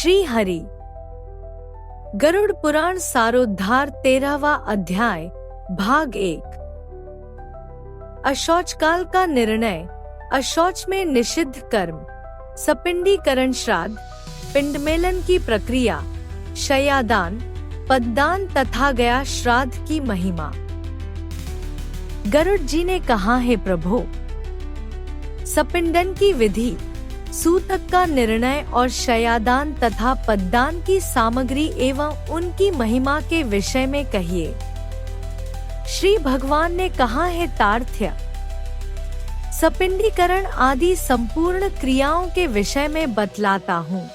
श्री हरि। गरुड़ पुराण सारोद्धार 13वां अध्याय भाग 1। अशौच काल का निर्णय। अशौच में निषिद्ध कर्म, सपिंडीकरण, श्राद्ध, पिंडमेलन की प्रक्रिया, शयादान, पददान तथा गया श्राद्ध की महिमा। गरुड़ जी ने कहा, हे प्रभु, सपिंडन की विधि, सूतक का निर्णय और शयादान तथा पददान की सामग्री एवं उनकी महिमा के विषय में कहिए। श्री भगवान ने कहा, है तार्थ्य, सपिंडीकरण आदि संपूर्ण क्रियाओं के विषय में बतलाता हूँ,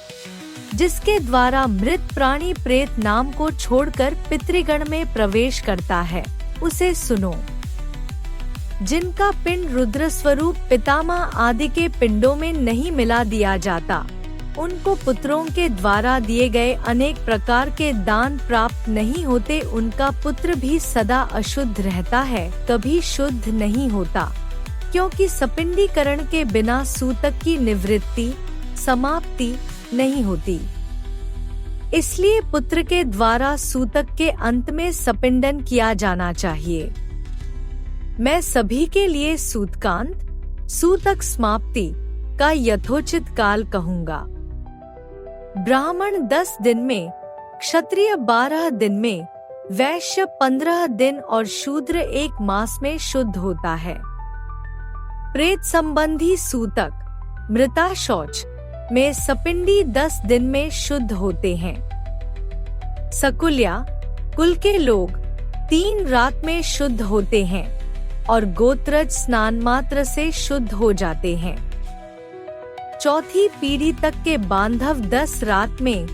जिसके द्वारा मृत प्राणी प्रेत नाम को छोड़कर पितृगण में प्रवेश करता है, उसे सुनो। जिनका पिंड रुद्र स्वरूप पितामह आदि के पिंडों में नहीं मिला दिया जाता, उनको पुत्रों के द्वारा दिए गए अनेक प्रकार के दान प्राप्त नहीं होते, उनका पुत्र भी सदा अशुद्ध रहता है, कभी शुद्ध नहीं होता, क्योंकि सपिंडीकरण के बिना सूतक की निवृत्ति, समाप्ति नहीं होती। इसलिए पुत्र के द्वारा सूतक के अंत में सपिंडन किया जाना चाहिए। मैं सभी के लिए सूतकांत, सूतक समाप्ति का यथोचित काल कहूँगा। ब्राह्मण 10 दिन में, क्षत्रिय 12 दिन में, वैश्य 15 दिन और शूद्र 1 मास में शुद्ध होता है। प्रेत संबंधी सूतक, मृता शौच में सपिंडी 10 दिन में शुद्ध होते हैं। सकुल्या कुल के लोग 3 रात में शुद्ध होते हैं और गोत्रज स्नान मात्र से शुद्ध हो जाते हैं। चौथी पीढ़ी तक के बांधव 10 रात में,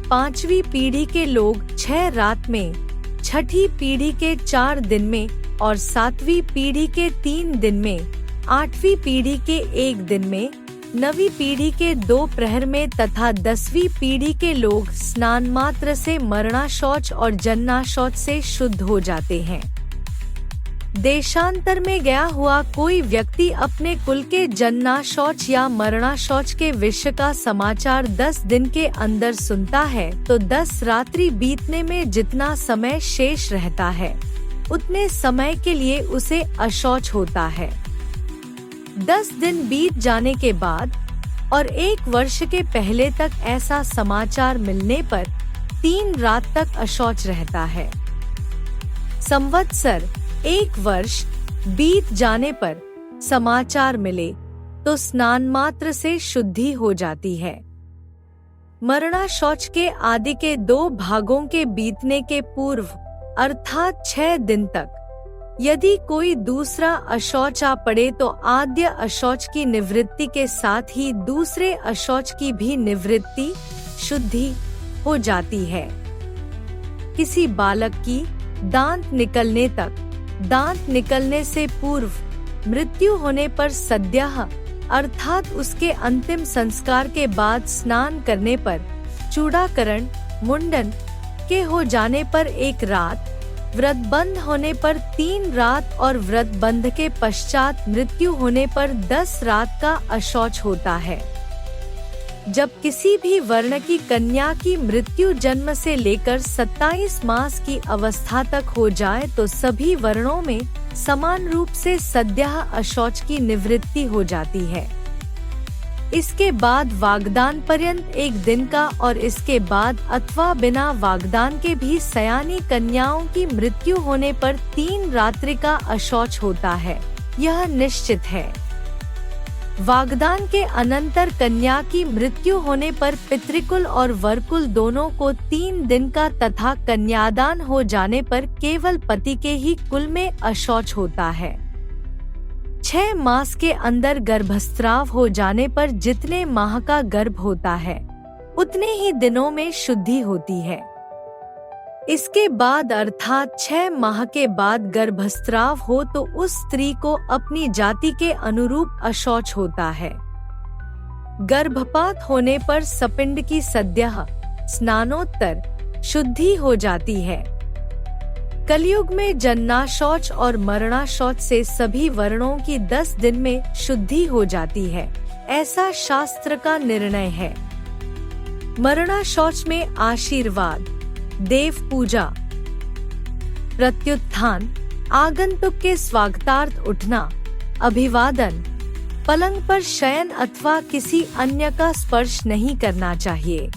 5वीं पीढ़ी के लोग 6 रात में, 6ठी पीढ़ी के 4 दिन में और 7वीं पीढ़ी के 3 दिन में, 8वीं पीढ़ी के 1 दिन में, 9वीं पीढ़ी के 2 प्रहर में तथा 10वीं पीढ़ी के लोग स्नान मात्र से मरणा शौच और जन्ना शौच से शुद्ध हो जाते हैं। देशांतर में गया हुआ कोई व्यक्ति अपने कुल के जन्ना शौच या मरणा शौच के विषय का समाचार 10 दिन के अंदर सुनता है, तो 10 रात्रि बीतने में जितना समय शेष रहता है, उतने समय के लिए उसे अशौच होता है। 10 दिन बीत जाने के बाद और 1 वर्ष के पहले तक ऐसा समाचार मिलने पर 3 रात तक अशौच रहता है। संवत्सर 1 वर्ष बीत जाने पर समाचार मिले तो स्नान मात्र से शुद्धि हो जाती है। मरणा शौच के आदि के 2 भागों के बीतने के पूर्व अर्थात 6 दिन तक यदि कोई दूसरा अशौच आ पड़े तो आद्य अशौच की निवृत्ति के साथ ही दूसरे अशौच की भी निवृत्ति, शुद्धि हो जाती है। किसी बालक की दांत निकलने तक, दांत निकलने से पूर्व, मृत्यु होने पर सद्यः अर्थात उसके अंतिम संस्कार के बाद, स्नान करने पर, चूड़ाकरण, मुंडन के हो जाने पर 1 रात, व्रत बंध होने पर 3 रात और व्रत बंध के पश्चात मृत्यु होने पर 10 रात का अशौच होता है। जब किसी भी वर्ण की कन्या की मृत्यु जन्म से लेकर 27 मास की अवस्था तक हो जाए तो सभी वर्णों में समान रूप से सद्यः अशौच की निवृत्ति हो जाती है। इसके बाद वागदान पर्यंत 1 दिन का और इसके बाद अथवा बिना वागदान के भी सयानी कन्याओं की मृत्यु होने पर 3 रात्रि का अशौच होता है, यह निश्चित है। वागदान के अनंतर कन्या की मृत्यु होने पर पितृकुल और वरकुल दोनों को 3 दिन का तथा कन्यादान हो जाने पर केवल पति के ही कुल में अशौच होता है। 6 मास के अंदर गर्भस्राव हो जाने पर जितने माह का गर्भ होता है, उतने ही दिनों में शुद्धि होती है। इसके बाद अर्थात 6 माह के बाद गर्भस्राव हो तो उस स्त्री को अपनी जाति के अनुरूप अशौच होता है। गर्भपात होने पर सपिंड की सद्यः स्नानोत्तर शुद्धि हो जाती है। कलयुग में जन्ना शौच और मरणा शौच से सभी वर्णों की 10 दिन में शुद्धि हो जाती है, ऐसा शास्त्र का निर्णय है। मरणा शौच में आशीर्वाद, देव पूजा। प्रत्युत्थान, आगंतुक के स्वागतार्थ उठना, अभिवादन। पलंग पर शयन अथवा किसी अन्य का स्पर्श नहीं करना चाहिए।